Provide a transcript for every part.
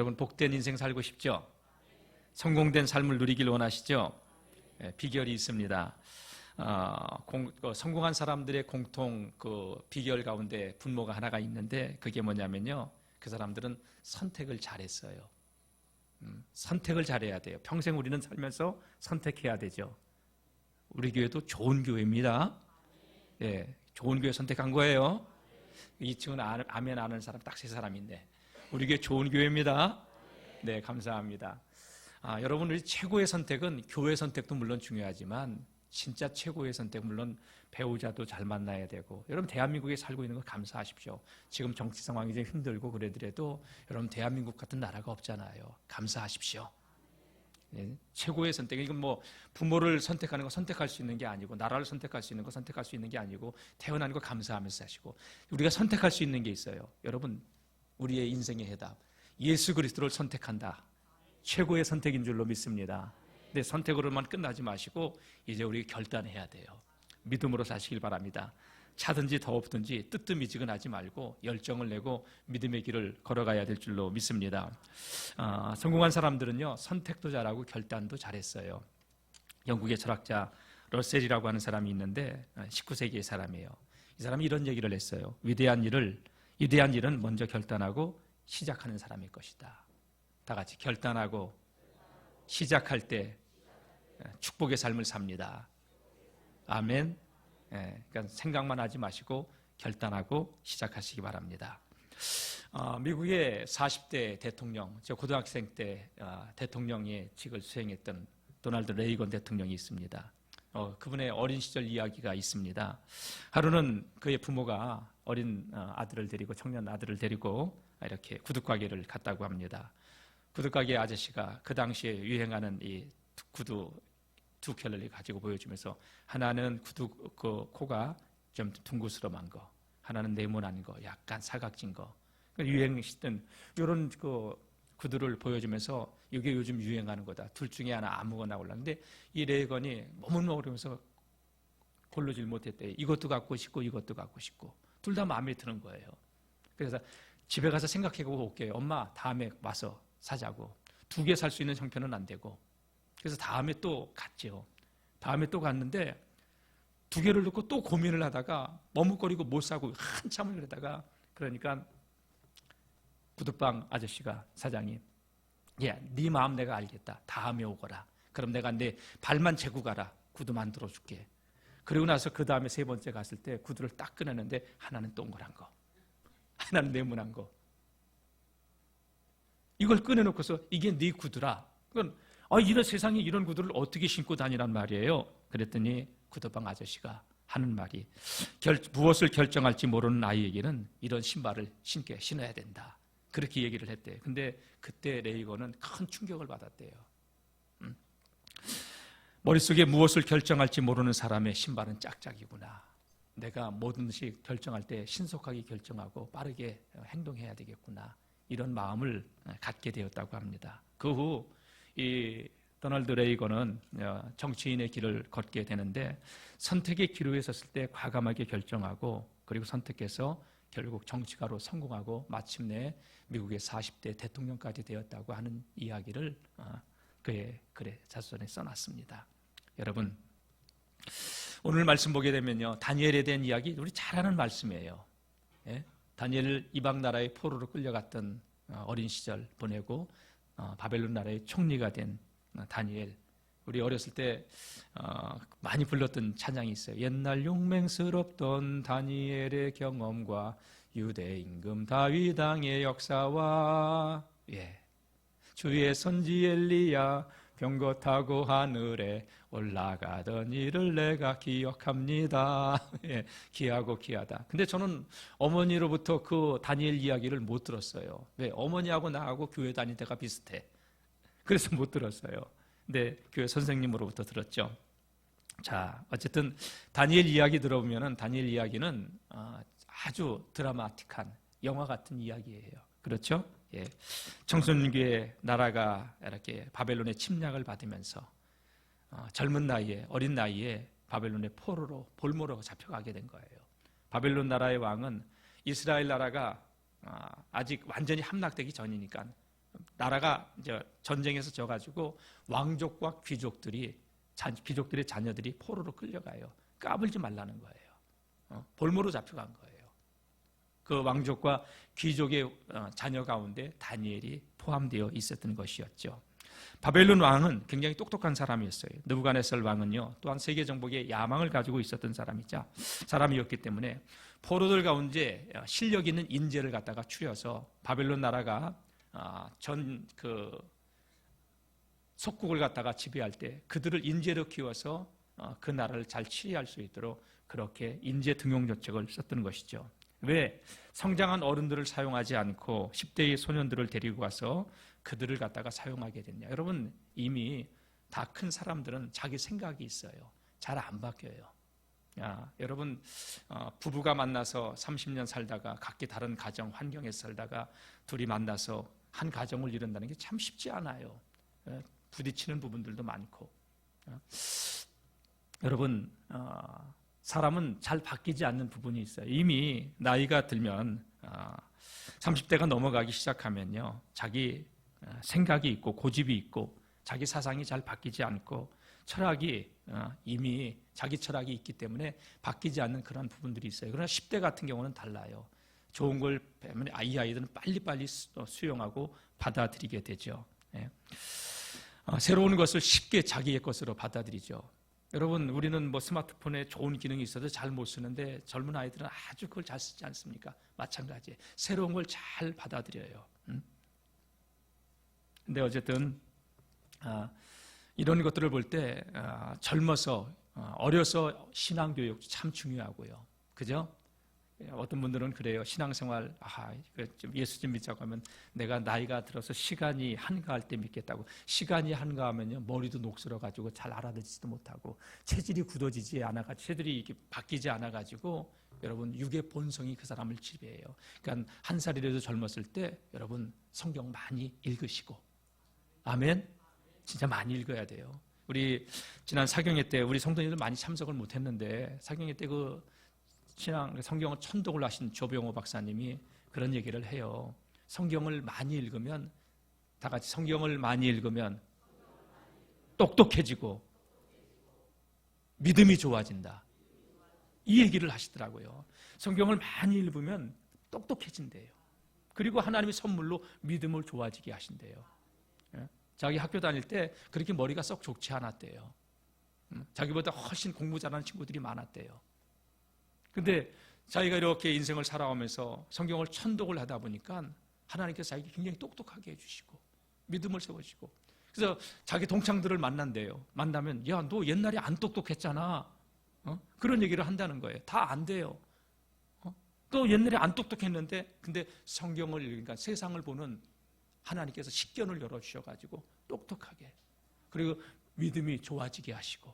여러분 복된 인생 살고 싶죠? 성공된 삶을 누리길 원하시죠? 비결이 있습니다. 성공한 사람들의 공통 비결 가운데 분모가 하나가 있는데 그게 뭐냐면요, 그 사람들은 선택을 잘했어요. 선택을 잘해야 돼요. 평생 우리는 살면서 선택해야 되죠. 우리 교회도 좋은 교회입니다. 예, 좋은 교회 선택한 거예요. 2층은 아멘 아는 사람 딱 3사람인데 우리 교회 좋은 교회입니다. 네, 감사합니다. 여러분, 우리 최고의 선택은 교회 선택도 물론 중요하지만 진짜 최고의 선택, 물론 배우자도 잘 만나야 되고, 여러분 대한민국에 살고 있는 거 감사하십시오. 지금 정치 상황이 좀 힘들고 그래더라도 여러분 대한민국 같은 나라가 없잖아요. 감사하십시오. 네, 최고의 선택, 이건 뭐 부모를 선택하는 거 선택할 수 있는 게 아니고, 나라를 선택할 수 있는 거 선택할 수 있는 게 아니고, 태어나는 거 감사하면서 사시고, 우리가 선택할 수 있는 게 있어요. 여러분, 우리의 인생의 해답, 예수 그리스도를 선택한다. 최고의 선택인 줄로 믿습니다. 근데 선택으로만 끝나지 마시고 이제 우리 결단해야 돼요. 믿음으로 사시길 바랍니다. 차든지 더웠든지 뜨뜻미지근하지 말고 열정을 내고 믿음의 길을 걸어가야 될 줄로 믿습니다. 성공한 사람들은요, 선택도 잘하고 결단도 잘했어요. 영국의 철학자 러셀이라고 하는 사람이 있는데 19세기의 사람이에요. 이 사람이 이런 얘기를 했어요. 위대한 일은 먼저 결단하고 시작하는 사람일 것이다. 다 같이 결단하고 시작할 때 축복의 삶을 삽니다. 아멘. 그러니까 생각만 하지 마시고 결단하고 시작하시기 바랍니다. 미국의 40대 대통령, 저 고등학생 때 대통령의 직을 수행했던 도널드 레이건 대통령이 있습니다. 그분의 어린 시절 이야기가 있습니다. 하루는 그의 부모가 어린 아들을 데리고, 청년 아들을 데리고 이렇게 구두 가게를 갔다고 합니다. 구두가게 아저씨가 그 당시에 유행하는 이 구두 두 켤레를 가지고 보여주면서, 하나는 코가 좀 둥그스름한 거, 하나는 네모난 거, 약간 사각진 거, 유행시던 이런 구두를 보여주면서 이게 요즘 유행하는 거다. 둘 중에 하나 아무거나 골랐는데 이 레이건이 머뭇머뭇하면서 고르질 못했대. 이것도 갖고 싶고 이것도 갖고 싶고 둘 다 마음에 드는 거예요. 그래서 집에 가서 생각해보고 올게요. 엄마, 다음에 와서 사자고. 2개 살 수 있는 형편은 안 되고. 그래서 다음에 또 갔죠. 다음에 또 갔는데 2개를 놓고 또 고민을 하다가 머뭇거리고 못 사고 한참을 그러다가, 그러니까 구두방 아저씨가, 사장이, 야, 네 마음 내가 알겠다. 다음에 오거라. 그럼 내가 내 발만 재고 가라. 구두 만들어 줄게. 그리고 나서 그 다음에 3번째 갔을 때 구두를 딱 꺼내는데 하나는 동그란 거, 하나는 네모난 거. 이걸 꺼내놓고서 이게 네 구두라. 그건 이런 세상에 이런 구두를 어떻게 신고 다니란 말이에요. 그랬더니 구두방 아저씨가 하는 말이, 무엇을 결정할지 모르는 아이에게는 이런 신발을 신어야 된다. 그렇게 얘기를 했대요. 근데 그때 레이건은 큰 충격을 받았대요. 머릿속에 무엇을 결정할지 모르는 사람의 신발은 짝짝이구나. 내가 뭐든지 결정할 때 신속하게 결정하고 빠르게 행동해야 되겠구나. 이런 마음을 갖게 되었다고 합니다. 그 후 이 도널드 레이건은 정치인의 길을 걷게 되는데, 선택의 기로에 섰을 때 과감하게 결정하고, 그리고 선택해서 결국 정치가로 성공하고 마침내 미국의 40대 대통령까지 되었다고 하는 이야기를 그의 글에 자서전에 써놨습니다. 여러분, 오늘 말씀 보게 되면요, 다니엘에 대한 이야기 우리 잘 아는 말씀이에요. 예? 다니엘을 이방 나라의 포로로 끌려갔던 어린 시절 보내고 바벨론 나라의 총리가 된 다니엘, 우리 어렸을 때 많이 불렀던 찬양이 있어요. 옛날 용맹스럽던 다니엘의 경험과 유대 임금 다윗 왕의 역사와, 주의 선지 엘리야 병거 타고 하늘에 올라가던 일을 내가 기억합니다. 귀하고 귀하다. 근데 저는 어머니로부터 그 다니엘 이야기를 못 들었어요. 왜? 어머니하고 나하고 교회 다닐 때가 비슷해. 그래서 못 들었어요. 근데 교회 선생님으로부터 들었죠. 자, 어쨌든 다니엘 이야기 들어보면은 다니엘 이야기는 아주 드라마틱한 영화 같은 이야기예요. 그렇죠? 청소년기의 나라가 이렇게 바벨론의 침략을 받으면서 젊은 나이에, 어린 나이에 바벨론의 포로로, 볼모로 잡혀가게 된 거예요. 바벨론 나라의 왕은 이스라엘 나라가 아직 완전히 함락되기 전이니까 나라가 이제 전쟁에서 져가지고 왕족과 귀족들의 자녀들이 포로로 끌려가요. 까불지 말라는 거예요. 볼모로 잡혀간 거예요. 그 왕족과 귀족의 자녀 가운데 다니엘이 포함되어 있었던 것이었죠. 바벨론 왕은 굉장히 똑똑한 사람이었어요. 느부갓네살 왕은요, 또한 세계 정복의 야망을 가지고 있었던 사람이었기 때문에 포로들 가운데 실력 있는 인재를 갖다가 추려서 바벨론 나라가 속국을 갖다가 지배할 때 그들을 인재로 키워서 그 나라를 잘 치리할 수 있도록 그렇게 인재 등용 정책을 썼던 것이죠. 왜 성장한 어른들을 사용하지 않고 10대의 소년들을 데리고 가서 그들을 갖다가 사용하게 됐냐? 여러분, 이미 다 큰 사람들은 자기 생각이 있어요. 잘 안 바뀌어요. 여러분, 부부가 만나서 30년 살다가 각기 다른 가정 환경에서 살다가 둘이 만나서 한 가정을 이룬다는 게 참 쉽지 않아요. 부딪히는 부분들도 많고. 여러분, 사람은 잘 바뀌지 않는 부분이 있어요. 이미 나이가 들면 30대가 넘어가기 시작하면요, 자기 생각이 있고 고집이 있고 자기 사상이 잘 바뀌지 않고 철학이 이미 자기 철학이 있기 때문에 바뀌지 않는 그런 부분들이 있어요. 그러나 10대 같은 경우는 달라요. 좋은 걸 배우면 이 아이들은 빨리빨리 수용하고 받아들이게 되죠. 새로운 것을 쉽게 자기의 것으로 받아들이죠. 여러분, 우리는 스마트폰에 좋은 기능이 있어도 잘 못 쓰는데 젊은 아이들은 아주 그걸 잘 쓰지 않습니까? 마찬가지예요. 새로운 걸 잘 받아들여요. 근데 어쨌든 이런 것들을 볼 때 젊어서 어려서 신앙교육 참 중요하고요. 그죠? 어떤 분들은 그래요. 신앙생활 예수 좀 믿자고 하면 내가 나이가 들어서 시간이 한가할 때 믿겠다고. 시간이 한가하면요, 머리도 녹슬어가지고 잘 알아듣지도 못하고 체질이 굳어지지 않아가지고 체질이 이렇게 바뀌지 않아가지고 여러분 육의 본성이 그 사람을 지배해요. 그러니까 한 살이라도 젊었을 때 여러분 성경 많이 읽으시고, 아멘. 진짜 많이 읽어야 돼요. 우리 지난 사경회 때 우리 성도님들 많이 참석을 못했는데 사경회 때 성경을 천독을 하신 조병호 박사님이 그런 얘기를 해요. 성경을 많이 읽으면, 다 같이 성경을 많이 읽으면 똑똑해지고 믿음이 좋아진다. 이 얘기를 하시더라고요. 성경을 많이 읽으면 똑똑해진대요. 그리고 하나님의 선물로 믿음을 좋아지게 하신대요. 자기 학교 다닐 때 그렇게 머리가 썩 좋지 않았대요. 자기보다 훨씬 공부 잘하는 친구들이 많았대요. 근데 자기가 이렇게 인생을 살아오면서 성경을 천독을 하다 보니까 하나님께서 자기가 굉장히 똑똑하게 해주시고 믿음을 세워주시고, 그래서 자기 동창들을 만난대요. 만나면 야, 너 옛날에 안 똑똑했잖아. 그런 얘기를 한다는 거예요. 다 안 돼요. 또 옛날에 안 똑똑했는데 근데 성경을 읽으니까 세상을 보는 하나님께서 식견을 열어주셔가지고 똑똑하게, 그리고 믿음이 좋아지게 하시고.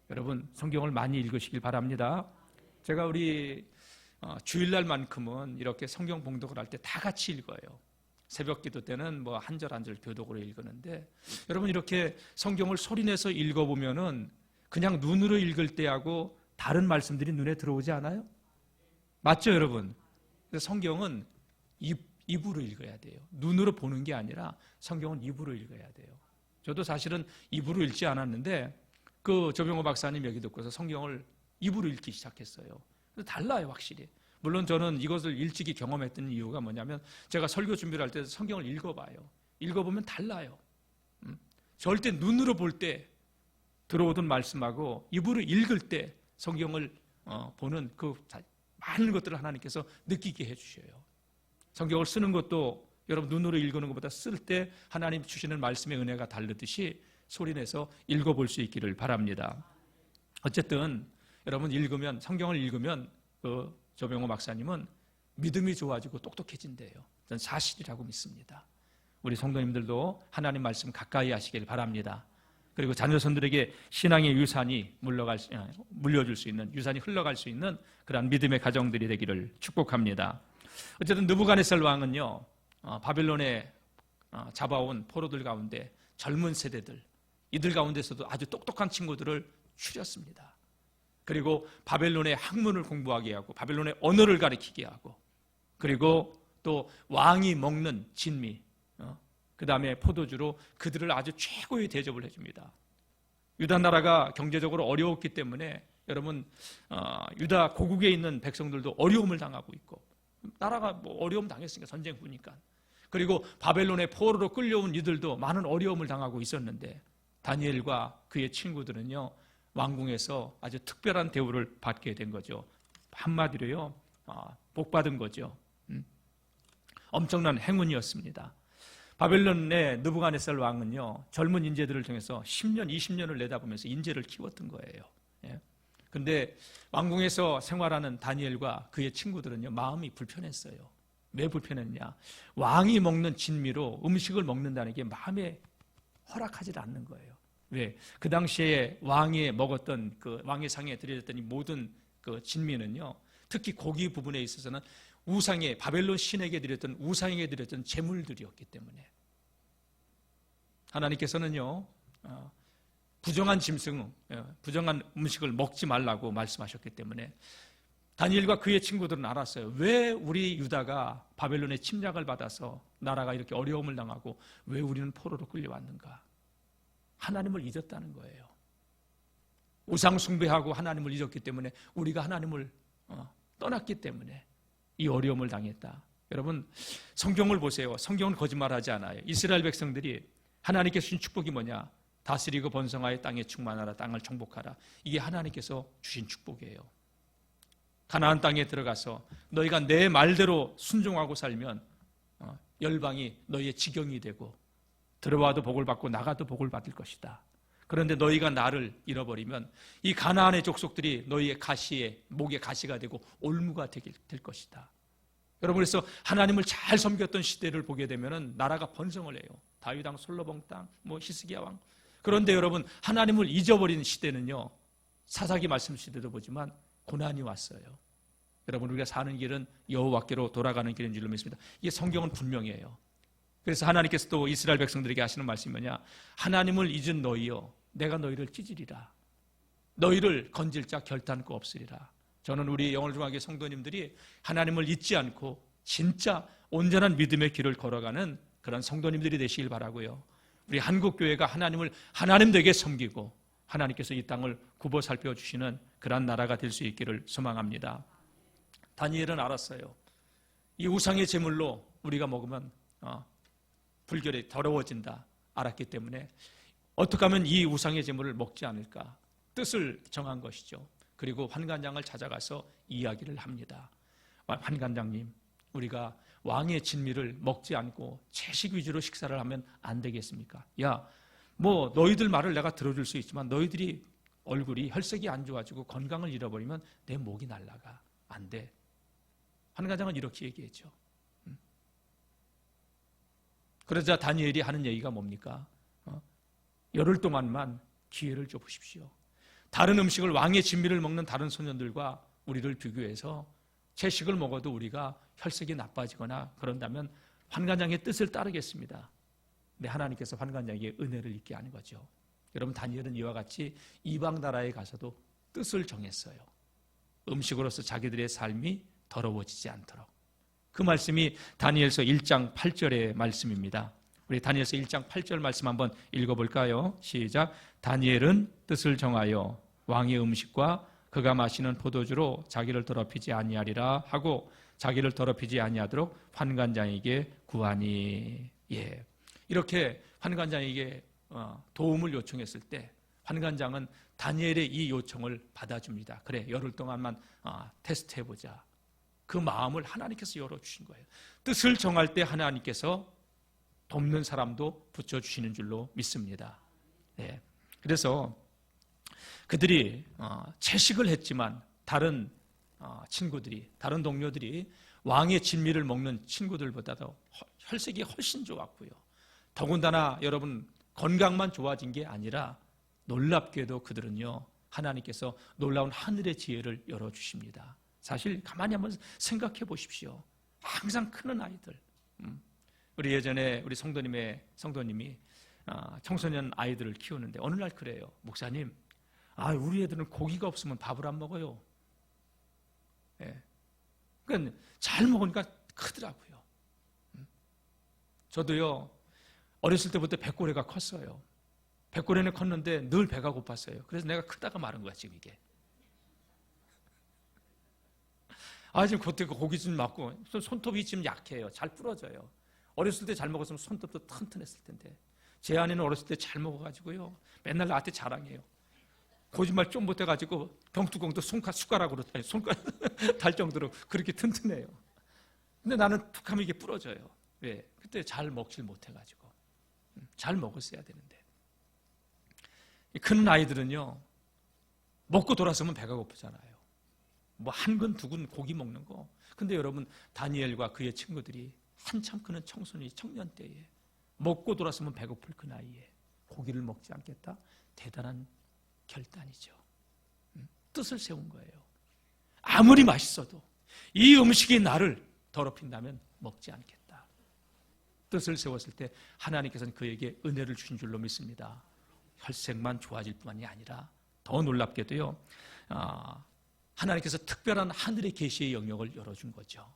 여러분, 성경을 많이 읽으시길 바랍니다. 제가 우리 주일날만큼은 이렇게 성경 봉독을 할 때 다 같이 읽어요. 새벽 기도 때는 한 절 한 절 교독으로 읽었는데, 여러분 이렇게 성경을 소리내서 읽어보면은 그냥 눈으로 읽을 때하고 다른 말씀들이 눈에 들어오지 않아요? 맞죠, 여러분? 그래서 성경은 입으로 읽어야 돼요. 눈으로 보는 게 아니라 성경은 입으로 읽어야 돼요. 저도 사실은 입으로 읽지 않았는데 조병호 박사님 얘기 듣고서 성경을 입으로 읽기 시작했어요. 달라요, 확실히. 물론 저는 이것을 일찍이 경험했던 이유가 뭐냐면 제가 설교 준비를 할 때 성경을 읽어봐요. 읽어보면 달라요. 절대 눈으로 볼 때 들어오던 말씀하고 입으로 읽을 때 성경을 보는 그 많은 것들을 하나님께서 느끼게 해주셔요. 성경을 쓰는 것도 여러분 눈으로 읽는 것보다 쓸 때 하나님 주시는 말씀의 은혜가 다르듯이 소리내서 읽어볼 수 있기를 바랍니다. 어쨌든 여러분 성경을 읽으면 조병호 박사님은 믿음이 좋아지고 똑똑해진대요. 저는 사실이라고 믿습니다. 우리 성도님들도 하나님 말씀 가까이 하시길 바랍니다. 그리고 자녀손들에게 신앙의 유산이 물려줄 수 있는, 유산이 흘러갈 수 있는 그러한 믿음의 가정들이 되기를 축복합니다. 어쨌든 느부갓네살 왕은요, 바벨론에 잡아온 포로들 가운데 젊은 세대들, 이들 가운데서도 아주 똑똑한 친구들을 추렸습니다. 그리고 바벨론의 학문을 공부하게 하고 바벨론의 언어를 가르치게 하고, 그리고 또 왕이 먹는 진미, 그 다음에 포도주로 그들을 아주 최고의 대접을 해줍니다. 유다 나라가 경제적으로 어려웠기 때문에 여러분 유다 고국에 있는 백성들도 어려움을 당하고 있고, 나라가 뭐 어려움 당했으니까, 전쟁 후니까. 그리고 바벨론의 포로로 끌려온 이들도 많은 어려움을 당하고 있었는데, 다니엘과 그의 친구들은요 왕궁에서 아주 특별한 대우를 받게 된 거죠. 한마디로요 복 받은 거죠. 엄청난 행운이었습니다. 바벨론의 느부갓네살 왕은요 젊은 인재들을 통해서 10년, 20년을 내다보면서 인재를 키웠던 거예요. 그런데 왕궁에서 생활하는 다니엘과 그의 친구들은요 마음이 불편했어요. 왜 불편했냐? 왕이 먹는 진미로 음식을 먹는다는 게 마음에 허락하지 않는 거예요. 왜? 그 당시에 왕이 먹었던 그 왕의 상에 드려졌던 이 모든 그 진미는요, 특히 고기 부분에 있어서는 우상의 바벨론 신에게 드렸던 우상에게 드렸던 제물들이었기 때문에 하나님께서는요 부정한 짐승, 부정한 음식을 먹지 말라고 말씀하셨기 때문에 다니엘과 그의 친구들은 알았어요. 왜 우리 유다가 바벨론의 침략을 받아서 나라가 이렇게 어려움을 당하고 왜 우리는 포로로 끌려왔는가? 하나님을 잊었다는 거예요. 우상 숭배하고 하나님을 잊었기 때문에, 우리가 하나님을 떠났기 때문에 이 어려움을 당했다. 여러분 성경을 보세요. 성경은 거짓말하지 않아요. 이스라엘 백성들이 하나님께 주신 축복이 뭐냐? 다스리고 번성하여 땅에 충만하라, 땅을 정복하라. 이게 하나님께서 주신 축복이에요. 가나안 땅에 들어가서 너희가 내 말대로 순종하고 살면 열방이 너희의 지경이 되고 들어와도 복을 받고 나가도 복을 받을 것이다. 그런데 너희가 나를 잃어버리면 이 가나안의 족속들이 너희의 가시에, 목의 가시가 되고 올무가 될 것이다. 여러분, 그래서 하나님을 잘 섬겼던 시대를 보게 되면 나라가 번성을 해요. 다윗 왕, 솔로몬 땅, 히스기야 왕. 그런데 여러분, 하나님을 잊어버린 시대는요, 사사기 말씀 시대도 보지만 고난이 왔어요. 여러분, 우리가 사는 길은 여호와께로 돌아가는 길인 줄로 믿습니다. 이게 성경은 분명해요. 그래서 하나님께서 또 이스라엘 백성들에게 하시는 말씀이 뭐냐? 하나님을 잊은 너희여, 내가 너희를 찢으리라. 너희를 건질 자 결단코 없으리라. 저는 우리 영월중학교 성도님들이 하나님을 잊지 않고 진짜 온전한 믿음의 길을 걸어가는 그런 성도님들이 되시길 바라고요. 우리 한국교회가 하나님을 하나님 되게 섬기고 하나님께서 이 땅을 굽어 살펴주시는 그런 나라가 될 수 있기를 소망합니다. 다니엘은 알았어요. 이 우상의 제물로 우리가 먹으면 불결이 더러워진다 알았기 때문에 어떻게 하면 이 우상의 제물을 먹지 않을까 뜻을 정한 것이죠. 그리고 환관장을 찾아가서 이야기를 합니다. 환관장님, 우리가 왕의 진미를 먹지 않고 채식 위주로 식사를 하면 안 되겠습니까? 야, 너희들 말을 내가 들어줄 수 있지만 너희들이 얼굴이 혈색이 안 좋아지고 건강을 잃어버리면 내 목이 날아가. 안 돼. 환관장은 이렇게 얘기했죠. 그러자 다니엘이 하는 얘기가 뭡니까? 열흘 동안만 기회를 줘 보십시오. 다른 음식을, 왕의 진미를 먹는 다른 소년들과 우리를 비교해서 채식을 먹어도 우리가 혈색이 나빠지거나 그런다면 환관장의 뜻을 따르겠습니다. 근데 하나님께서 환관장에게 은혜를 있게 하는 거죠. 여러분, 다니엘은 이와 같이 이방 나라에 가서도 뜻을 정했어요. 음식으로서 자기들의 삶이 더러워지지 않도록. 그 말씀이 다니엘서 1장 8절의 말씀입니다. 우리 다니엘서 1장 8절 말씀 한번 읽어볼까요? 시작. 다니엘은 뜻을 정하여 왕의 음식과 그가 마시는 포도주로 자기를 더럽히지 아니하리라 하고 자기를 더럽히지 아니하도록 환관장에게 구하니. 예, 이렇게 환관장에게 도움을 요청했을 때 환관장은 다니엘의 이 요청을 받아줍니다. 그래, 열흘 동안만 테스트해보자. 그 마음을 하나님께서 열어주신 거예요. 뜻을 정할 때 하나님께서 돕는 사람도 붙여주시는 줄로 믿습니다. 네. 그래서 그들이 채식을 했지만 다른 친구들이, 다른 동료들이 왕의 진미를 먹는 친구들보다도 혈색이 훨씬 좋았고요. 더군다나 여러분, 건강만 좋아진 게 아니라 놀랍게도 그들은요, 하나님께서 놀라운 하늘의 지혜를 열어주십니다. 사실 가만히 한번 생각해 보십시오. 항상 크는 아이들. 우리 예전에 우리 성도님이 청소년 아이들을 키우는데 어느 날 그래요. 목사님, 우리 애들은 고기가 없으면 밥을 안 먹어요. 예. 그러니까 잘 먹으니까 크더라고요. 저도요, 어렸을 때부터 백고래가 컸어요. 백고래는 컸는데 늘 배가 고팠어요. 그래서 내가 크다가 마른 거야 지금 이게. 지금 그때 고기 좀 맞고 손톱이 지금 약해요. 잘 부러져요. 어렸을 때 잘 먹었으면 손톱도 튼튼했을 텐데 제 아내는 어렸을 때 잘 먹어가지고요 맨날 나한테 자랑해요. 거짓말 좀 못해가지고 병뚜껑도 숟가락으로 달 정도로 그렇게 튼튼해요. 근데 나는 툭하면 이게 부러져요. 왜? 그때 잘 먹질 못해가지고. 잘 먹었어야 되는데. 큰 아이들은요 먹고 돌아서면 배가 고프잖아요. 뭐 한 근 두 근 고기 먹는 거. 근데 여러분 다니엘과 그의 친구들이 한참 크는 청소년 청년 때에 먹고 돌아서면 배고플 그 나이에 고기를 먹지 않겠다. 대단한 결단이죠. 뜻을 세운 거예요. 아무리 맛있어도 이 음식이 나를 더럽힌다면 먹지 않겠다. 뜻을 세웠을 때 하나님께서는 그에게 은혜를 주신 줄로 믿습니다. 혈색만 좋아질 뿐만이 아니라 더 놀랍게도요 하나님께서 특별한 하늘의 계시의 영역을 열어준 거죠.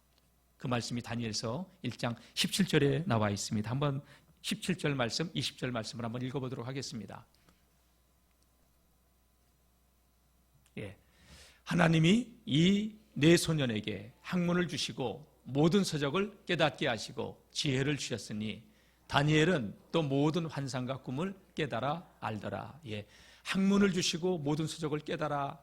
그 말씀이 다니엘서 1장 17절에 나와 있습니다. 한번 17절 말씀, 20절 말씀을 한번 읽어보도록 하겠습니다. 하나님이 이 네 소년에게 학문을 주시고 모든 서적을 깨닫게 하시고 지혜를 주셨으니 다니엘은 또 모든 환상과 꿈을 깨달아 알더라. 학문을 주시고 모든 서적을 깨달아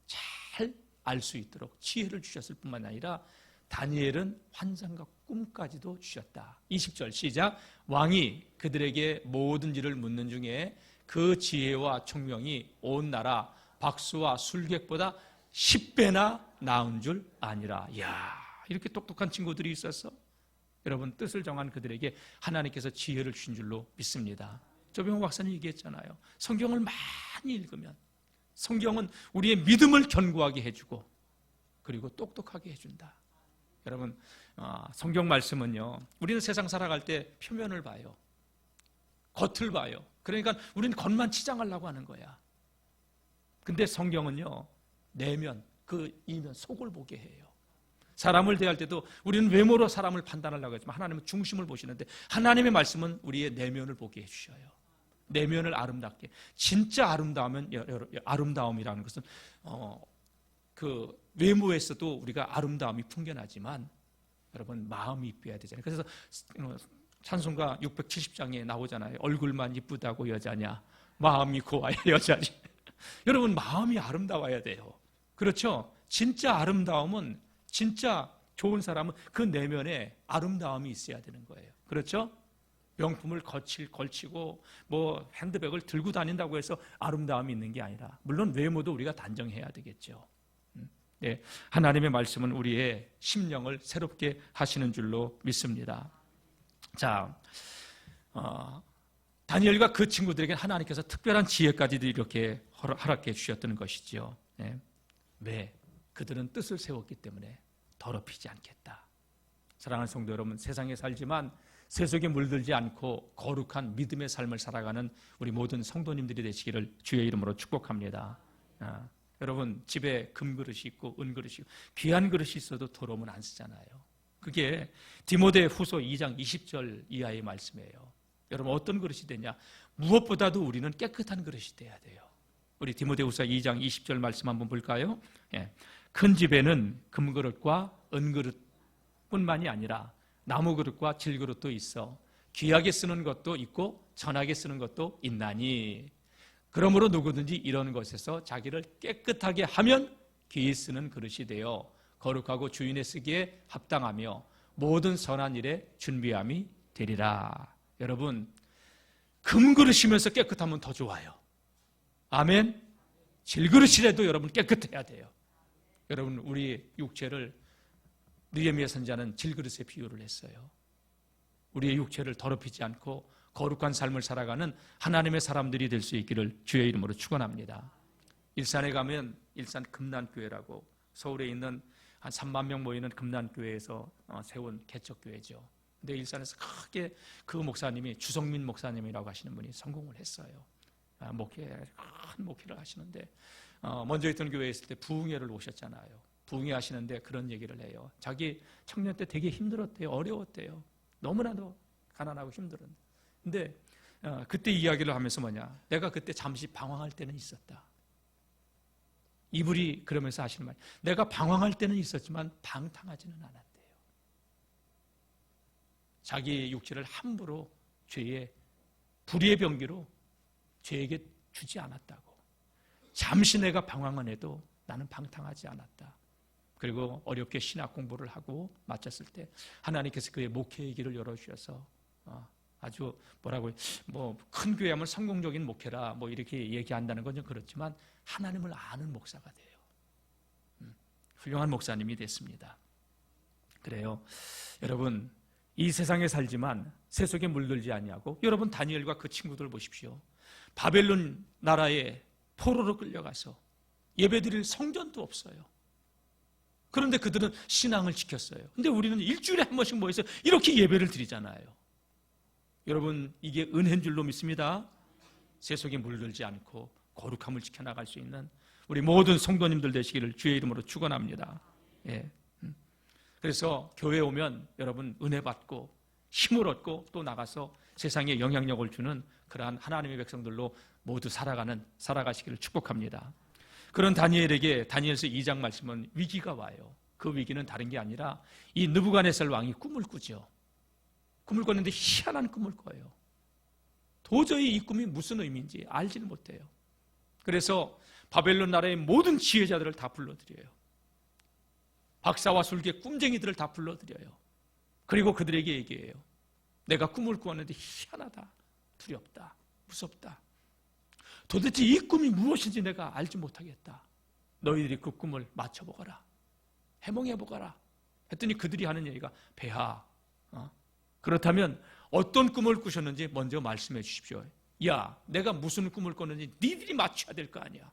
잘 알 수 있도록 지혜를 주셨을 뿐만 아니라 다니엘은 환상과 꿈까지도 주셨다. 20절 시작. 왕이 그들에게 모든 일을 묻는 중에 그 지혜와 총명이 온 나라 박수와 술객보다 10배나 나은 줄 아니라. 이야, 이렇게 똑똑한 친구들이 있었어. 여러분 뜻을 정한 그들에게 하나님께서 지혜를 주신 줄로 믿습니다. 조병호 박사님 얘기했잖아요. 성경을 많이 읽으면 성경은 우리의 믿음을 견고하게 해주고 그리고 똑똑하게 해준다. 여러분 성경 말씀은요 우리는 세상 살아갈 때 표면을 봐요. 겉을 봐요. 그러니까 우리는 겉만 치장하려고 하는 거야. 근데 성경은요 내면 그 이면 속을 보게 해요. 사람을 대할 때도 우리는 외모로 사람을 판단하려고 하지만 하나님은 중심을 보시는데 하나님의 말씀은 우리의 내면을 보게 해주셔요. 내면을 아름답게. 진짜 아름다움이라는 것은 그 외모에서도 우리가 아름다움이 풍겨나지만 여러분 마음이 이뻐야 되잖아요. 그래서 찬송가 670장에 나오잖아요. 얼굴만 이쁘다고 여자냐 마음이 고와야 여자니. 여러분 마음이 아름다워야 돼요. 그렇죠? 진짜 아름다움은 진짜 좋은 사람은 그 내면에 아름다움이 있어야 되는 거예요. 그렇죠? 명품을 걸치고 뭐 핸드백을 들고 다닌다고 해서 아름다움이 있는 게 아니라 물론 외모도 우리가 단정해야 되겠죠. 하나님의 말씀은 우리의 심령을 새롭게 하시는 줄로 믿습니다. 자, 다니엘과 그 친구들에게 하나님께서 특별한 지혜까지도 이렇게 허락해 주셨던 것이죠. 왜? 그들은 뜻을 세웠기 때문에 더럽히지 않겠다. 사랑하는 성도 여러분, 세상에 살지만 세속에 물들지 않고 거룩한 믿음의 삶을 살아가는 우리 모든 성도님들이 되시기를 주의 이름으로 축복합니다. 여러분 집에 금그릇이 있고 은그릇이 있고 귀한 그릇이 있어도 더러우면 안 쓰잖아요. 그게 디모데 후서 2장 20절 이하의 말씀이에요. 여러분 어떤 그릇이 되냐? 무엇보다도 우리는 깨끗한 그릇이 돼야 돼요. 우리 디모데후서 2장 20절 말씀 한번 볼까요? 큰 집에는 금그릇과 은그릇뿐만이 아니라 나무그릇과 질그릇도 있어 귀하게 쓰는 것도 있고 천하게 쓰는 것도 있나니 그러므로 누구든지 이런 것에서 자기를 깨끗하게 하면 귀히 쓰는 그릇이 되어 거룩하고 주인의 쓰기에 합당하며 모든 선한 일에 준비함이 되리라. 여러분 금그릇이면서 깨끗하면 더 좋아요. 아멘. 질그릇이라도 여러분 깨끗해야 돼요. 여러분 우리 육체를 느헤미야 선지자는 질그릇에 비유를 했어요. 우리의 육체를 더럽히지 않고 거룩한 삶을 살아가는 하나님의 사람들이 될 수 있기를 주의 이름으로 축원합니다. 일산에 가면 일산 금난교회라고 서울에 있는 한 3만 명 모이는 금난교회에서 세운 개척교회죠. 근데 일산에서 크게 그 목사님이 주성민 목사님이라고 하시는 분이 성공을 했어요. 큰 목회를 하시는데 먼저 있던 교회에 있을 때 부흥회를 오셨잖아요. 부흥회 하시는데 그런 얘기를 해요. 자기 청년 때 되게 힘들었대요. 어려웠대요. 너무나도 가난하고 힘들었는데 근데 그때 이야기를 하면서 뭐냐, 내가 그때 잠시 방황할 때는 있었다. 이분이 그러면서 하시는 말, 내가 방황할 때는 있었지만 방탕하지는 않았대요. 자기의 육체를 함부로 죄의 불의의 병기로 죄에게 주지 않았다고. 잠시 내가 방황은 해도 나는 방탕하지 않았다. 그리고 어렵게 신학 공부를 하고 마쳤을 때 하나님께서 그의 목회의 길을 열어주셔서 아주 큰 교회 하면 성공적인 목회라 이렇게 얘기한다는 건 좀 그렇지만 하나님을 아는 목사가 돼요. 훌륭한 목사님이 됐습니다. 그래요. 여러분, 이 세상에 살지만 세속에 물들지 아니하고, 여러분 다니엘과 그 친구들 보십시오. 바벨론 나라에 포로로 끌려가서 예배드릴 성전도 없어요. 그런데 그들은 신앙을 지켰어요. 근데 우리는 일주일에 한 번씩 모여서 이렇게 예배를 드리잖아요. 여러분, 이게 은혜인 줄로 믿습니다. 세속에 물들지 않고 거룩함을 지켜나갈 수 있는 우리 모든 성도님들 되시기를 주의 이름으로 축원합니다. 예. 그래서 교회에 오면 여러분 은혜 받고 힘을 얻고 또 나가서 세상에 영향력을 주는 그러한 하나님의 백성들로 모두 살아가시기를 축복합니다. 그런 다니엘에게 다니엘서 2장 말씀은 위기가 와요. 그 위기는 다른 게 아니라 이 느부갓네살 왕이 꿈을 꾸죠. 꿈을 꿨는데 희한한 꿈을 꿔요. 도저히 이 꿈이 무슨 의미인지 알지는 못해요. 그래서 바벨론 나라의 모든 지혜자들을 다 불러들여요. 박사와 술계 꿈쟁이들을 다 불러들여요. 그리고 그들에게 얘기해요. 내가 꿈을 꾸었는데 희한하다, 두렵다, 무섭다. 도대체 이 꿈이 무엇인지 내가 알지 못하겠다. 너희들이 그 꿈을 맞춰보거라, 해몽해보거라 했더니 그들이 하는 얘기가, 폐하, 그렇다면 어떤 꿈을 꾸셨는지 먼저 말씀해 주십시오. 야, 내가 무슨 꿈을 꿨는지 니들이 맞춰야 될 거 아니야.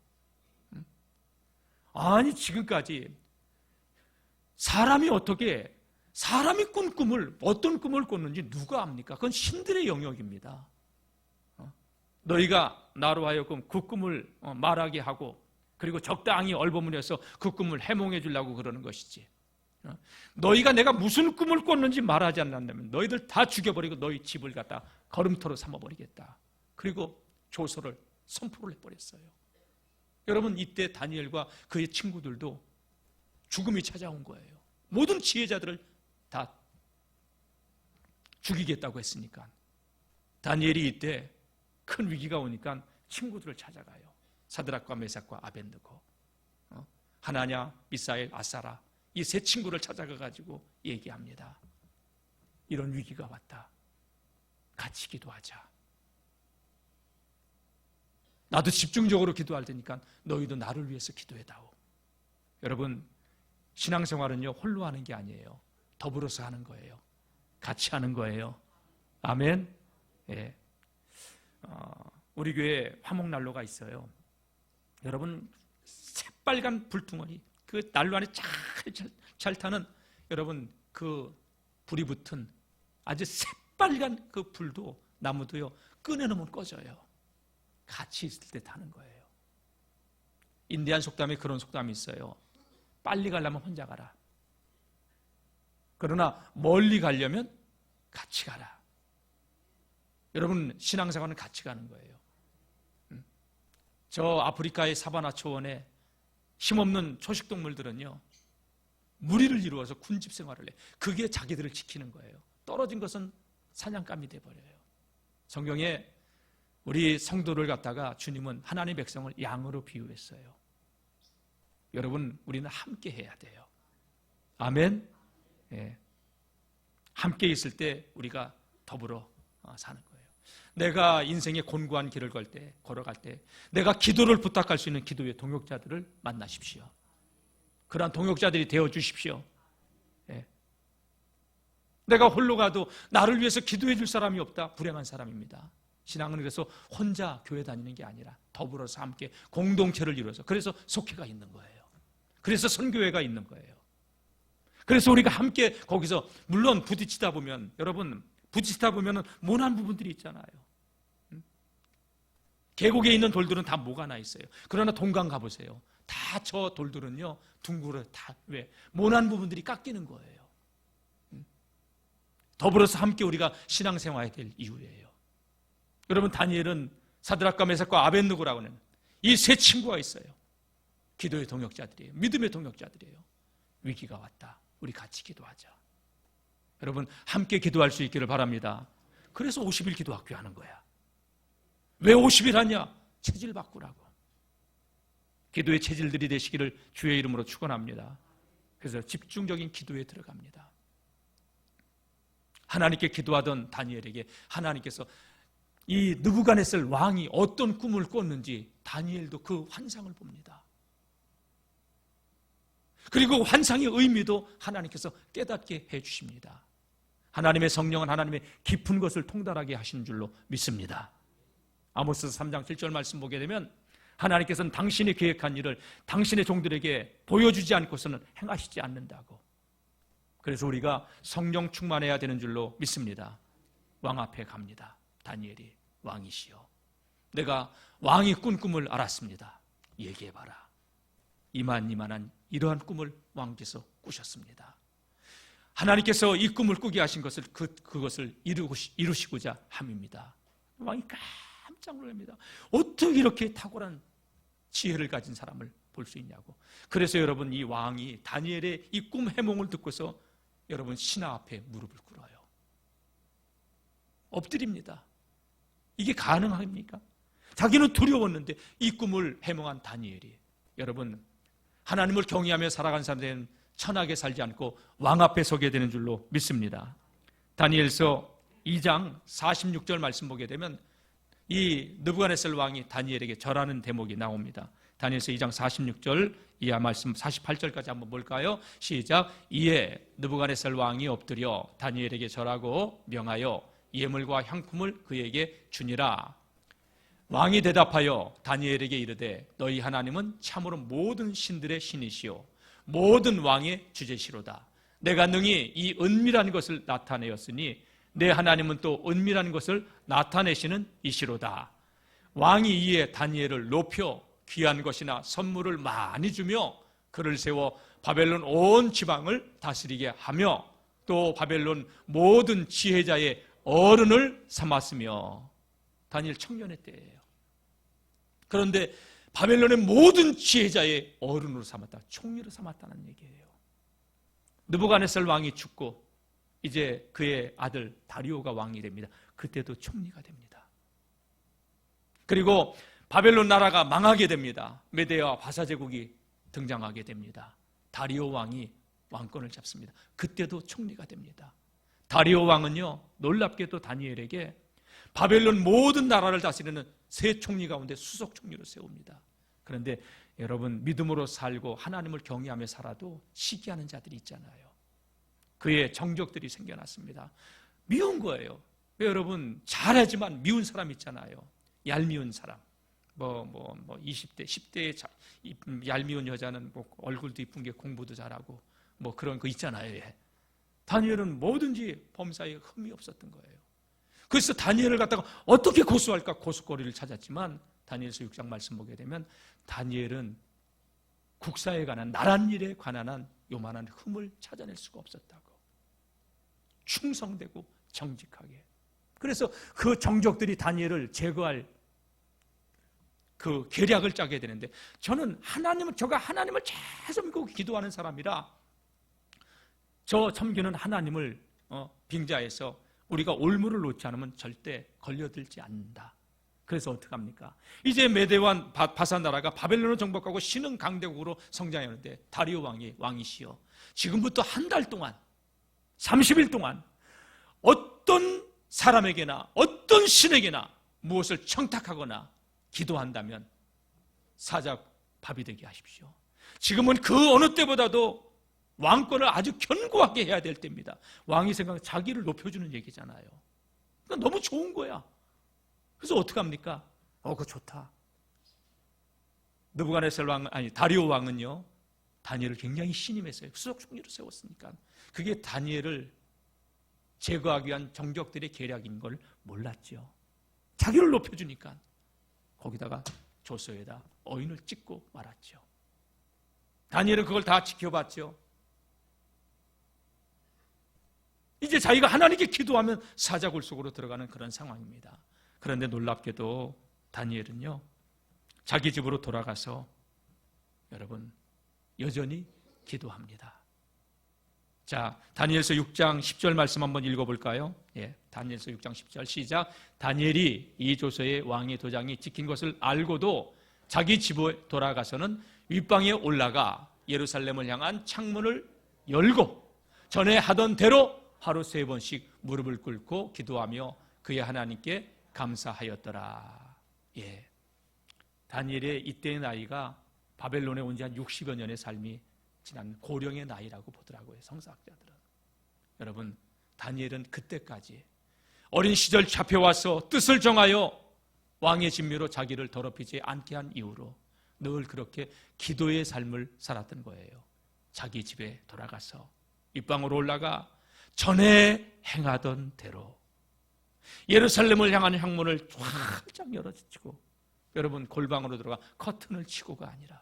아니, 지금까지 사람이 꾼 꿈을, 어떤 꿈을 꿨는지 누가 압니까? 그건 신들의 영역입니다. 너희가 나로 하여금 그 꿈을 말하게 하고, 그리고 적당히 얼버무려서 그 꿈을 해몽해 주려고 그러는 것이지. 너희가 내가 무슨 꿈을 꿨는지 말하지 않는다면 너희들 다 죽여버리고 너희 집을 갖다 걸음터로 삼아버리겠다. 그리고 조서를 선포를 해버렸어요. 여러분, 이때 다니엘과 그의 친구들도 죽음이 찾아온 거예요. 모든 지혜자들을 다 죽이겠다고 했으니까. 다니엘이 이때 큰 위기가 오니까 친구들을 찾아가요. 사드락과 메삭과 아벤느고, 하나냐, 미사엘, 아사라, 이 세 친구를 찾아가가지고 얘기합니다. 이런 위기가 왔다. 같이 기도하자. 나도 집중적으로 기도할 테니까 너희도 나를 위해서 기도해다오. 여러분, 신앙생활은요, 홀로 하는 게 아니에요. 더불어서 하는 거예요. 같이 하는 거예요. 아멘. 예. 우리 교회에 화목난로가 있어요. 여러분, 새빨간 불덩어리, 그 난로 안에 잘 타는, 여러분, 그 불이 붙은 아주 새빨간 그 불도, 나무도요, 꺼내놓으면 꺼져요. 같이 있을 때 타는 거예요. 인디안 속담에 그런 속담이 있어요. 빨리 가려면 혼자 가라. 그러나 멀리 가려면 같이 가라. 여러분, 신앙생활은 같이 가는 거예요. 저 아프리카의 사바나 초원에 힘없는 초식동물들은요, 무리를 이루어서 군집 생활을 해. 그게 자기들을 지키는 거예요. 떨어진 것은 사냥감이 돼버려요. 성경에 우리 성도를 갖다가 주님은 하나님의 백성을 양으로 비유했어요. 여러분, 우리는 함께 해야 돼요. 아멘. 예. 함께 있을 때 우리가 더불어 사는 거예요. 내가 인생의 곤고한 길을 걸어갈 때 내가 기도를 부탁할 수 있는 기도의 동역자들을 만나십시오. 그러한 동역자들이 되어주십시오. 예. 내가 홀로 가도 나를 위해서 기도해 줄 사람이 없다, 불행한 사람입니다. 신앙은 그래서 혼자 교회 다니는 게 아니라 더불어서 함께 공동체를 이루어서, 그래서 속회가 있는 거예요. 그래서 선교회가 있는 거예요. 그래서 우리가 함께 거기서, 물론 부딪히다 보면, 여러분, 부딪히다 보면 모난 부분들이 있잖아요. 계곡에 있는 돌들은 다 뭐가 나 있어요. 그러나 동강 가보세요. 다 저 돌들은요, 둥그러, 다 왜? 모난 부분들이 깎이는 거예요. 더불어서 함께 우리가 신앙생활해야 될 이유예요. 여러분, 다니엘은 사드락과 메삭과 아벳느고라고 하는 이 세 친구가 있어요. 기도의 동역자들이에요. 믿음의 동역자들이에요. 위기가 왔다. 우리 같이 기도하자. 여러분, 함께 기도할 수 있기를 바랍니다. 그래서 50일 기도 학교 하는 거야. 왜 50일 하냐? 체질 바꾸라고. 기도의 체질들이 되시기를 주의 이름으로 축원합니다. 그래서 집중적인 기도에 들어갑니다. 하나님께 기도하던 다니엘에게 하나님께서 이 느부갓네살 왕이 어떤 꿈을 꿨는지 다니엘도 그 환상을 봅니다. 그리고 환상의 의미도 하나님께서 깨닫게 해주십니다. 하나님의 성령은 하나님의 깊은 것을 통달하게 하신 줄로 믿습니다. 아모스서 3장 7절 말씀 보게 되면 하나님께서는 당신이 계획한 일을 당신의 종들에게 보여주지 않고서는 행하시지 않는다고. 그래서 우리가 성령 충만해야 되는 줄로 믿습니다. 왕 앞에 갑니다. 다니엘이 왕이시여, 내가 왕이 꾼 꿈을 알았습니다. 얘기해봐라. 이만한 이러한 꿈을 왕께서 꾸셨습니다. 하나님께서 이 꿈을 꾸게 하신 것을 그것을 이루시고자 함입니다. 왕이 깜짝 놀랍니다. 어떻게 이렇게 탁월한 지혜를 가진 사람을 볼 수 있냐고. 그래서 여러분, 이 왕이 다니엘의 이 꿈 해몽을 듣고서 여러분 신하 앞에 무릎을 꿇어요. 엎드립니다. 이게 가능합니까? 자기는 두려웠는데 이 꿈을 해몽한 다니엘이, 여러분, 하나님을 경외하며 살아간 사람들은 천하게 살지 않고 왕 앞에 서게 되는 줄로 믿습니다. 다니엘서 2장 46절 말씀 보게 되면 이 느부갓네살 왕이 다니엘에게 절하는 대목이 나옵니다. 다니엘서 2장 46절 이하 말씀 48절까지 한번 볼까요? 시작. 이에 느부갓네살 왕이 엎드려 다니엘에게 절하고 명하여 예물과 향품을 그에게 주니라. 왕이 대답하여 다니엘에게 이르되 너희 하나님은 참으로 모든 신들의 신이시요 모든 왕의 주제시로다. 내가 능히 이 은밀한 것을 나타내었으니 내 하나님은 또 은밀한 것을 나타내시는 이시로다. 왕이 이에 다니엘을 높여 귀한 것이나 선물을 많이 주며 그를 세워 바벨론 온 지방을 다스리게 하며 또 바벨론 모든 지혜자의 어른을 삼았으며. 다니엘 청년의 때예요. 그런데 바벨론의 모든 지혜자의 어른으로 삼았다. 총리로 삼았다는 얘기예요. 느부갓네살 왕이 죽고 이제 그의 아들 다리오가 왕이 됩니다. 그때도 총리가 됩니다. 그리고 바벨론 나라가 망하게 됩니다. 메대와 바사 제국이 등장하게 됩니다. 다리오 왕이 왕권을 잡습니다. 그때도 총리가 됩니다. 다리오 왕은요, 놀랍게도 다니엘에게 바벨론 모든 나라를 다스리는 세 총리 가운데 수석 총리로 세웁니다. 그런데 여러분, 믿음으로 살고 하나님을 경외하며 살아도 시기하는 자들이 있잖아요. 그의 정적들이 생겨났습니다. 미운 거예요. 왜 여러분, 잘하지만 미운 사람 있잖아요. 얄미운 사람. 20대, 10대의 얄미운 여자는 뭐 얼굴도 이쁜 게 공부도 잘하고 뭐 그런 거 있잖아요. 예. 다니엘은 뭐든지 범사에 흠이 없었던 거예요. 그래서 다니엘을 갖다가 어떻게 고소할까 고소거리를 찾았지만 다니엘서 6장 말씀 보게 되면 다니엘은 국사에 관한 나란 일에 관한 한 요만한 흠을 찾아낼 수가 없었다고. 충성되고 정직하게. 그래서 그 정적들이 다니엘을 제거할 그 계략을 짜게 되는데, 제가 하나님을 계속 믿고 기도하는 사람이라 저 섬기는 하나님을 빙자해서 우리가 올무를 놓지 않으면 절대 걸려들지 않는다. 그래서 어떡합니까? 이제 메대와 바산 나라가 바벨론을 정복하고 신흥 강대국으로 성장했는데 다리오 왕이 왕이시여, 지금부터 한 달 동안 30일 동안 어떤 사람에게나 어떤 신에게나 무엇을 청탁하거나 기도한다면 사자 밥이 되게 하십시오. 지금은 그 어느 때보다도 왕권을 아주 견고하게 해야 될 때입니다. 왕이 생각하면 자기를 높여주는 얘기잖아요. 그러니까 너무 좋은 거야. 그래서 어떡합니까? 그거 좋다. 느부갓네살 왕, 다리오 왕은요, 다니엘을 굉장히 신임했어요. 수석 총리로 세웠으니까. 그게 다니엘을 제거하기 위한 정적들의 계략인 걸 몰랐죠. 자기를 높여주니까 거기다가 조서에다 어인을 찍고 말았죠. 다니엘은 그걸 다 지켜봤죠. 이제 자기가 하나님께 기도하면 사자굴 속으로 들어가는 그런 상황입니다. 그런데 놀랍게도 다니엘은요, 자기 집으로 돌아가서 여러분 여전히 기도합니다. 자, 다니엘서 6장 10절 말씀 한번 읽어볼까요? 예, 다니엘서 6장 10절 시작. 다니엘이 이 조서의 왕의 도장이 찍힌 것을 알고도 자기 집에 돌아가서는 윗방에 올라가 예루살렘을 향한 창문을 열고 전에 하던 대로 하루 3번씩 무릎을 꿇고 기도하며 그의 하나님께 감사하였더라. 예, 다니엘의 이때의 나이가 바벨론에 온 지 한 60여 년의 삶이 지난 고령의 나이라고 보더라고요, 성서학자들은. 여러분, 다니엘은 그때까지 어린 시절 잡혀와서 뜻을 정하여 왕의 진미로 자기를 더럽히지 않게 한 이유로 늘 그렇게 기도의 삶을 살았던 거예요. 자기 집에 돌아가서 윗방으로 올라가 전에 행하던 대로 예루살렘을 향한 향문을 활짝 열어주고, 여러분 골방으로 들어가 커튼을 치고가 아니라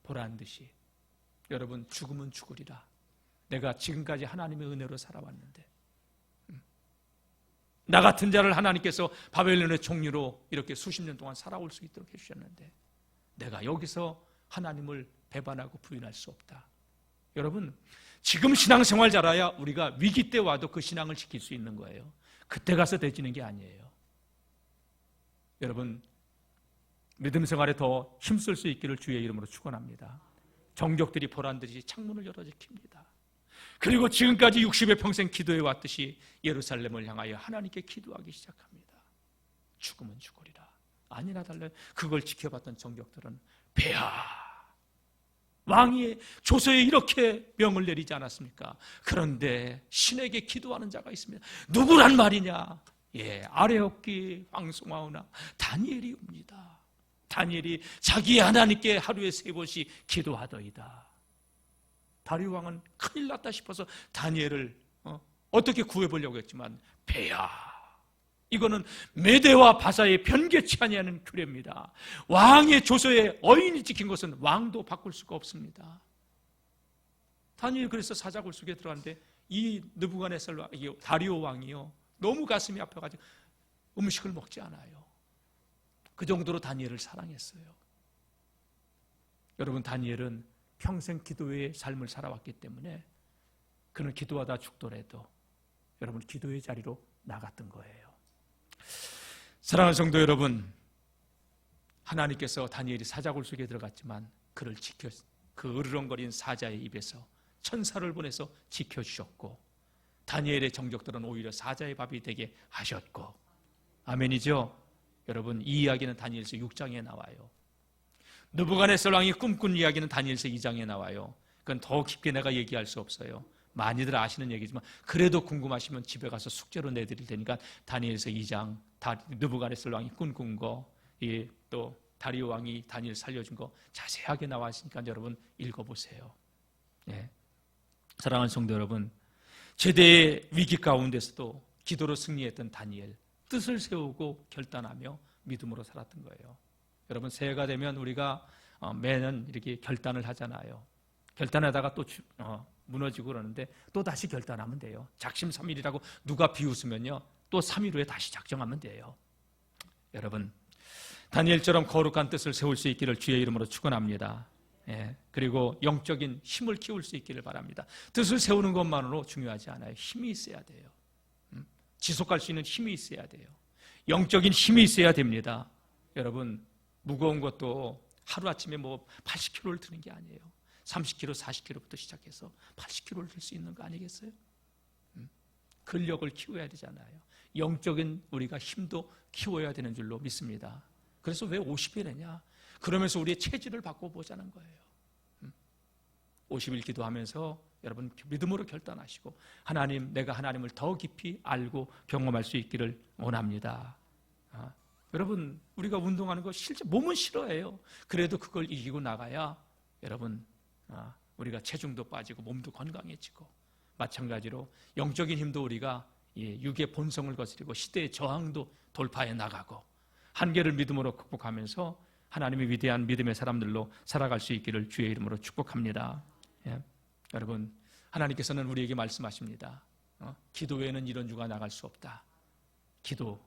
보란 듯이, 여러분 죽으면 죽으리라, 내가 지금까지 하나님의 은혜로 살아왔는데 나 같은 자를 하나님께서 바벨론의 총리로 이렇게 수십 년 동안 살아올 수 있도록 해주셨는데 내가 여기서 하나님을 배반하고 부인할 수 없다. 여러분, 지금 신앙생활 잘해야 우리가 위기 때 와도 그 신앙을 지킬 수 있는 거예요. 그때 가서 되지는 게 아니에요. 여러분, 믿음 생활에 더 힘쓸 수 있기를 주의 이름으로 축원합니다. 정적들이 보란듯이 창문을 열어 지킵니다. 그리고 지금까지 60의 평생 기도해 왔듯이 예루살렘을 향하여 하나님께 기도하기 시작합니다. 죽으면 죽으리라. 아니나 달라요. 그걸 지켜봤던 정적들은 배야, 왕이 조서에 이렇게 명을 내리지 않았습니까? 그런데 신에게 기도하는 자가 있습니다. 누구란 말이냐? 예, 아레옵기 황송하오나 다니엘이옵니다. 다니엘이 자기 하나님께 하루에 3번씩 기도하더이다. 다리오 왕은 큰일 났다 싶어서 다니엘을 어떻게 구해보려고 했지만 배야, 이거는 메대와 바사의 변개치 아니하는 규례입니다. 왕의 조서에 어인이 찍힌 것은 왕도 바꿀 수가 없습니다. 다니엘 그래서 사자굴 속에 들어갔는데 이 느부갓네살 왕, 다리오 왕이요, 너무 가슴이 아파가지고 음식을 먹지 않아요. 그 정도로 다니엘을 사랑했어요. 여러분, 다니엘은 평생 기도의 삶을 살아왔기 때문에 그는 기도하다 죽더라도 여러분 기도의 자리로 나갔던 거예요. 사랑하는 성도 여러분, 하나님께서 다니엘이 사자굴 속에 들어갔지만 그를 지켜, 그 으르렁거린 사자의 입에서 천사를 보내서 지켜주셨고, 다니엘의 정적들은 오히려 사자의 밥이 되게 하셨고, 아멘이죠? 여러분, 이 이야기는 다니엘서 6장에 나와요. 느부갓네살 왕이 꿈꾼 이야기는 다니엘서 2장에 나와요. 그건 더 깊게 내가 얘기할 수 없어요. 많이들 아시는 얘기지만 그래도 궁금하시면 집에 가서 숙제로 내드릴 테니까 다니엘서 2장, 느부갓네살 왕이 꿈꾼 거, 또 다리오 왕이 다니엘 살려준 거 자세하게 나와 있으니까 여러분 읽어보세요. 예. 사랑하는 성도 여러분, 제대의 위기 가운데서도 기도로 승리했던 다니엘, 뜻을 세우고 결단하며 믿음으로 살았던 거예요. 여러분, 새해가 되면 우리가 매년 이렇게 결단을 하잖아요. 결단하다가 또 무너지고 그러는데 또 다시 결단하면 돼요. 작심삼일이라고 누가 비웃으면요, 또 3일 후에 다시 작정하면 돼요. 여러분, 다니엘처럼 거룩한 뜻을 세울 수 있기를 주의 이름으로 축원합니다. 예, 그리고 영적인 힘을 키울 수 있기를 바랍니다. 뜻을 세우는 것만으로 중요하지 않아요. 힘이 있어야 돼요. 지속할 수 있는 힘이 있어야 돼요. 영적인 힘이 있어야 됩니다. 여러분, 무거운 것도 하루아침에 뭐 80kg를 드는 게 아니에요. 30kg, 40kg부터 시작해서 80kg를 들 수 있는 거 아니겠어요? 근력을 키워야 되잖아요. 영적인 우리가 힘도 키워야 되는 줄로 믿습니다. 그래서 왜 50일이냐? 그러면서 우리의 체질을 바꿔보자는 거예요. 50일 기도하면서 여러분 믿음으로 결단하시고, 하나님, 내가 하나님을 더 깊이 알고 경험할 수 있기를 원합니다. 여러분, 우리가 운동하는 거 실제 몸은 싫어해요. 그래도 그걸 이기고 나가야 여러분 우리가 체중도 빠지고 몸도 건강해지고, 마찬가지로 영적인 힘도 우리가 육의 본성을 거스리고 시대의 저항도 돌파해 나가고 한계를 믿음으로 극복하면서 하나님의 위대한 믿음의 사람들로 살아갈 수 있기를 주의 이름으로 축복합니다. 예. 여러분, 하나님께서는 우리에게 말씀하십니다. 기도 외에는 이런 주가 나갈 수 없다. 기도,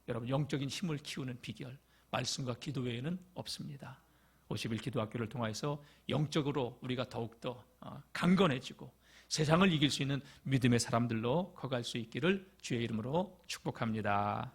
여러분 영적인 힘을 키우는 비결, 말씀과 기도 외에는 없습니다. 50일 기도학교를 통해서 영적으로 우리가 더욱더 강건해지고 세상을 이길 수 있는 믿음의 사람들로 커갈 수 있기를 주의 이름으로 축복합니다.